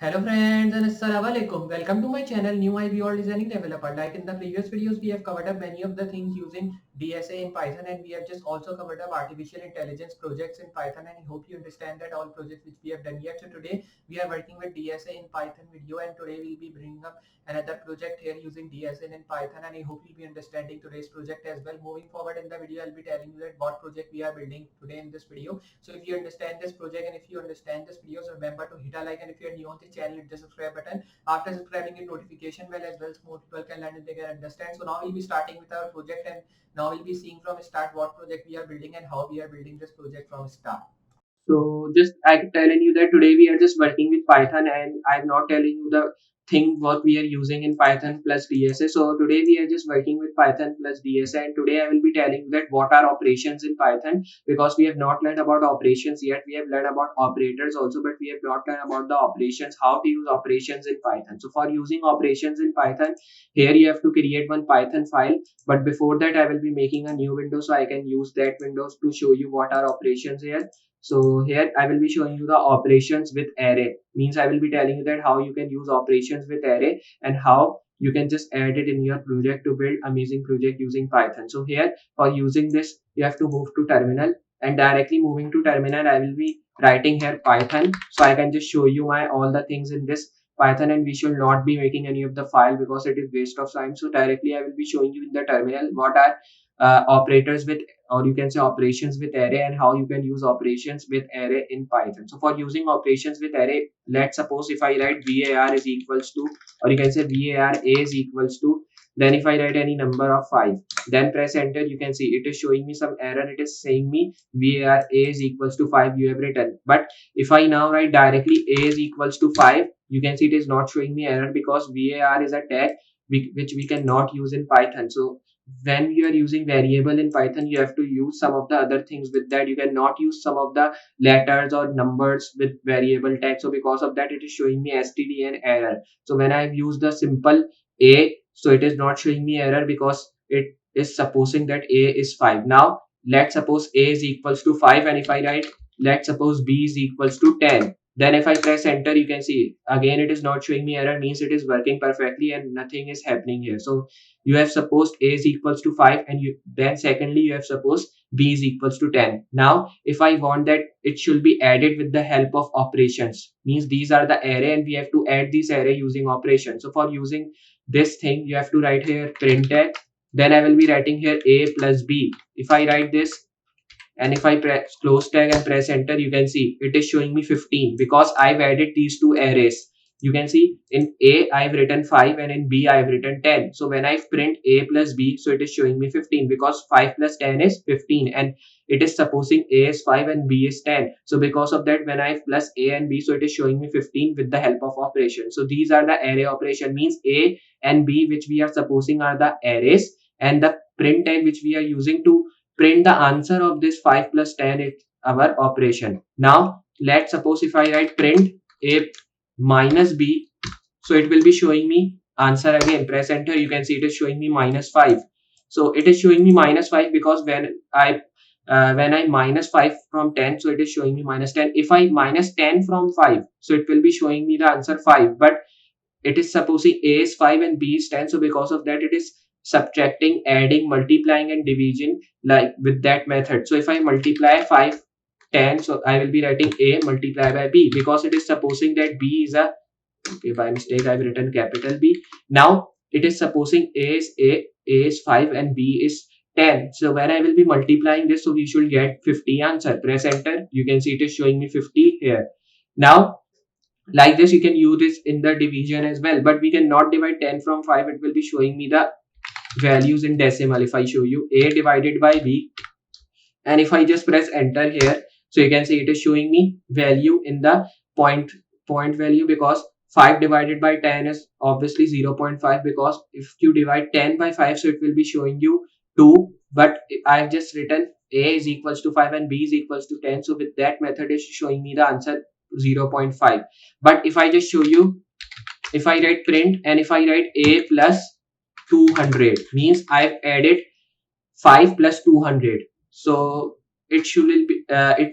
Hello friends and assalamu alaikum. Welcome to my channel New IB All Designing Developer. Like in the previous videos, we have covered up many of the things using DSA in Python, and we have just also covered up artificial intelligence projects in Python, and I hope you understand that all projects which we have done yet. So today we are working with DSA in Python video, and today we'll be bringing up another project here using DSA in Python, and I hope you'll be understanding today's project as well. Moving forward in the video, I'll be telling you that what project we are building today in this video. So if you understand this project and if you understand this video, so remember to hit a like, and if you're new on this channel, hit the subscribe button. After subscribing, hit notification bell as well, so more people can learn and they can understand. So now we'll be starting with our project, and now we'll be seeing from start what project we are building and how we are building this project from start. So just I'm telling you that today we are just working with Python, and I'm not telling you the thing what we are using in Python plus DSA. So today we are just working with Python plus DSA, and today I will be telling you that what are operations in Python, because we have not learned about operations yet. We have learned about operators also, but we have not learned about the operations, how to use operations in Python. So for using operations in Python, here you have to create one Python file. But before that, I will be making a new window so I can use that windows to show you what are operations here. So here I will be showing you the operations with array. Means I will be telling you that how you can use operations with array and how you can just add it in your project to build amazing project using Python. So here for using this, you have to move to terminal, and directly moving to terminal, I will be writing here Python. So I can just show you my all the things in this Python, and we should not be making any of the file because it is waste of time. So directly I will be showing you in the terminal what are operators with, or you can say operations with array, and how you can use operations with array in Python. So for using operations with array, let's suppose if I write var is equals to, or you can say var a is equals to, then if I write any number of 5, then press enter, you can see it is showing me some error. It is saying me var a is equals to 5 you have written. But if I now write directly a is equals to 5, you can see it is not showing me error because var is a tag which we cannot use in Python. So when you are using variable in Python, you have to use some of the other things with that. You cannot use some of the letters or numbers with variable tag. So because of that, it is showing me std and error. So when I've used the simple a, so it is not showing me error because it is supposing that a is 5. Now let's suppose a is equals to 5, and if I write let's suppose b is equals to 10, then if I press enter, you can see again it is not showing me error, means it is working perfectly and nothing is happening here. So you have supposed a is equals to 5, and you then secondly you have supposed b is equals to 10. Now if I want that it should be added with the help of operations, means these are the array and we have to add this array using operations. So for using this thing, you have to write here printf, then I will be writing here a plus b. If I write this, and if I press close tag and press enter, you can see it is showing me 15 because I've added these two arrays. You can see in A I've written 5 and in B I've written 10. So when I print A plus B, so it is showing me 15 because 5 plus 10 is 15, and it is supposing A is 5 and B is 10. So because of that, when I plus A and B, so it is showing me 15 with the help of operation. So these are the array operation, means A and B which we are supposing are the arrays, and the print tag which we are using to print the answer of this 5 plus 10 is our operation. Now let's suppose if I write print a minus b, so it will be showing me answer again. Press enter, you can see it is showing me minus 5. So it is showing me minus 5 because when I minus 5 from 10, so it is showing me minus 10. If I minus 10 from 5, so it will be showing me the answer 5, but it is supposing a is 5 and b is 10. So because of that, it is subtracting, adding, multiplying and division like with that method. So if I multiply 5 10, so I will be writing a multiplied by b because it is supposing that b is a, okay, by mistake I've written capital B. Now it is supposing a is 5 and b is 10. So when I will be multiplying this, so we should get 50 answer. Press enter, you can see it is showing me 50 here. Now like this you can use this in the division as well, but we cannot divide 10 from 5. It will be showing me the values in decimal. If I show you a divided by b, and if I just press enter here, so you can see it is showing me value in the point value, because 5 divided by 10 is obviously 0.5, because if you divide 10 by 5, so it will be showing you 2, but I've just written a is equals to 5 and b is equals to 10. So with that method is showing me the answer 0.5. But if I just show you, if I write print and if I write a plus 200, means I've added 5 plus 200. So it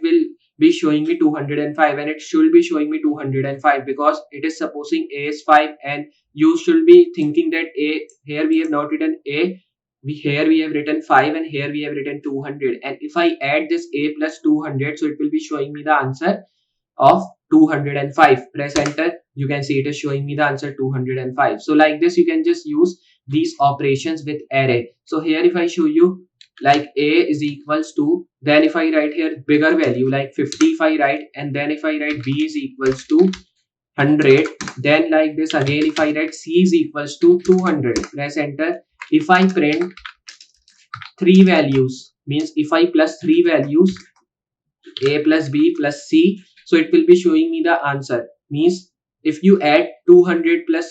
will be showing me 205, and it should be showing me 205 because it is supposing a is 5, and you should be thinking that a, here we have not written a, here we have written 5, and here we have written 200, and if I add this a plus 200, so it will be showing me the answer of 205. Press enter, you can see it is showing me the answer 205. So like this you can just use these operations with array. So here if I show you, like a is equals to, then if I write here bigger value like 50 if I write, and then if I write b is equals to 100, then like this again if I write c is equals to 200, press enter. If I print three values, means if I plus three values, a plus b plus c, so it will be showing me the answer. Means if you add 200 plus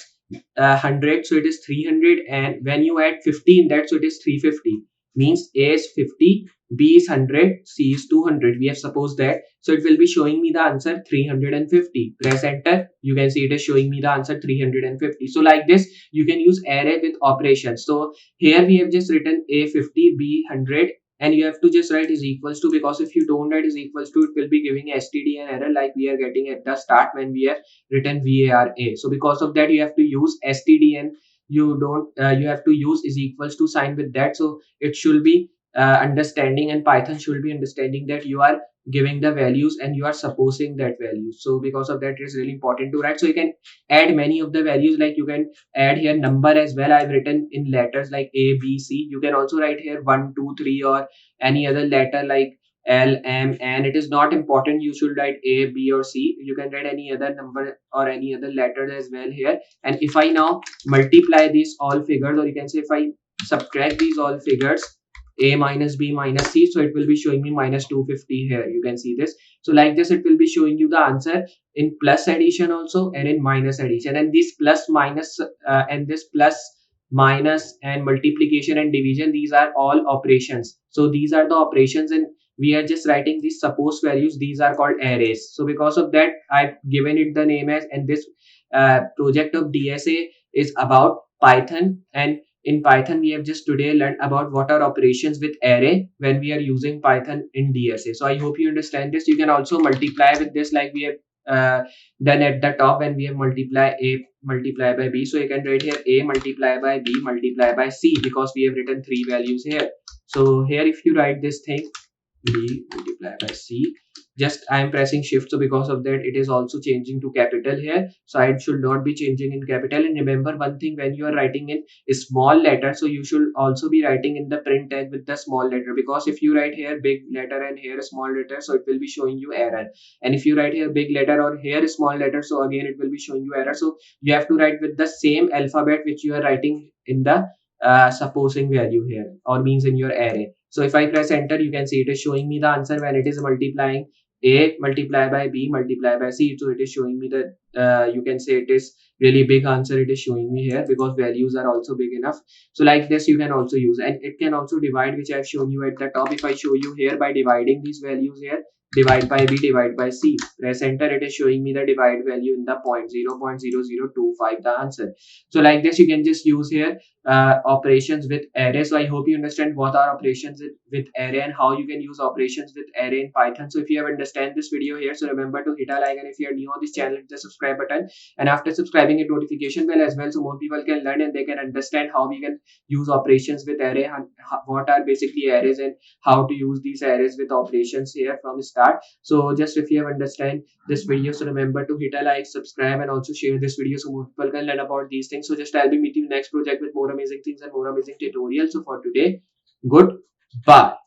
100, so it is 300, and when you add 50 in that, so it is 350. Means a is 50, b is 100, c is 200. We have supposed that, so it will be showing me the answer 350. Press enter, you can see it is showing me the answer 350. So like this you can use array with operations. So here we have just written a 50, b 100, and you have to just write is equals to, because if you don't write is equals to, it will be giving std and error like we are getting at the start when we have written var a. So because of that you have to use std, and you don't you have to use is equals to sign with that. So it should be understanding, and Python should be understanding that you are giving the values and you are supposing that value. So because of that it is really important to write. So you can add many of the values, like you can add here number as well. I've written in letters like a b c. You can also write here 1 2 3 or any other letter like L, M, and it is not important you should write A, B or C. You can write any other number or any other letter as well here. And if I now multiply these all figures, or you can say if I subtract these all figures, A minus B minus C, so it will be showing me minus 250 here. You can see this. So like this, it will be showing you the answer in plus addition also and in minus addition. And this plus minus and this plus minus and multiplication and division, these are all operations. So these are the operations, and we are just writing these suppose values. These are called arrays. So because of that I've given it the name as, and this project of DSA is about Python. And in Python we have just today learned about what are operations with array when we are using Python in DSA. So I hope you understand this. You can also multiply with this like we have done at the top when we have multiply a multiply by b. So you can write here a multiply by b multiply by c, because we have written three values here. So here if you write this thing, b multiply by c, just I am pressing shift, so because of that it is also changing to capital here. So it should not be changing in capital. And remember one thing, when you are writing in a small letter, so you should also be writing in the print tag with the small letter, because if you write here big letter and here a small letter, so it will be showing you error. And if you write here big letter or here a small letter, so again it will be showing you error. So you have to write with the same alphabet which you are writing in the supposing value here, or means in your array. So if I press enter, you can see it is showing me the answer when it is multiplying a multiply by b multiply by c. So it is showing me that you can say it is really big answer. It is showing me here because values are also big enough. So like this you can also use, and it can also divide, which I have shown you at the top. If I show you here by dividing these values here, divide by b, divide by c, press enter, it is showing me the divide value in the point 0.0025, the answer. So like this you can just use here operations with array. So I hope you understand what are operations with array and how you can use operations with array in Python. So if you have understand this video here, so remember to hit a like, and if you are new on this channel, hit the subscribe button, and after subscribing, hit notification bell as well, so more people can learn and they can understand how we can use operations with array, and what are basically arrays, and how to use these arrays with operations here from start. So just if you have understand this video, so remember to hit a like, subscribe, and also share this video so more people can learn about these things. So just I'll be meeting you next project with more amazing things and more amazing tutorials. So for today, goodbye.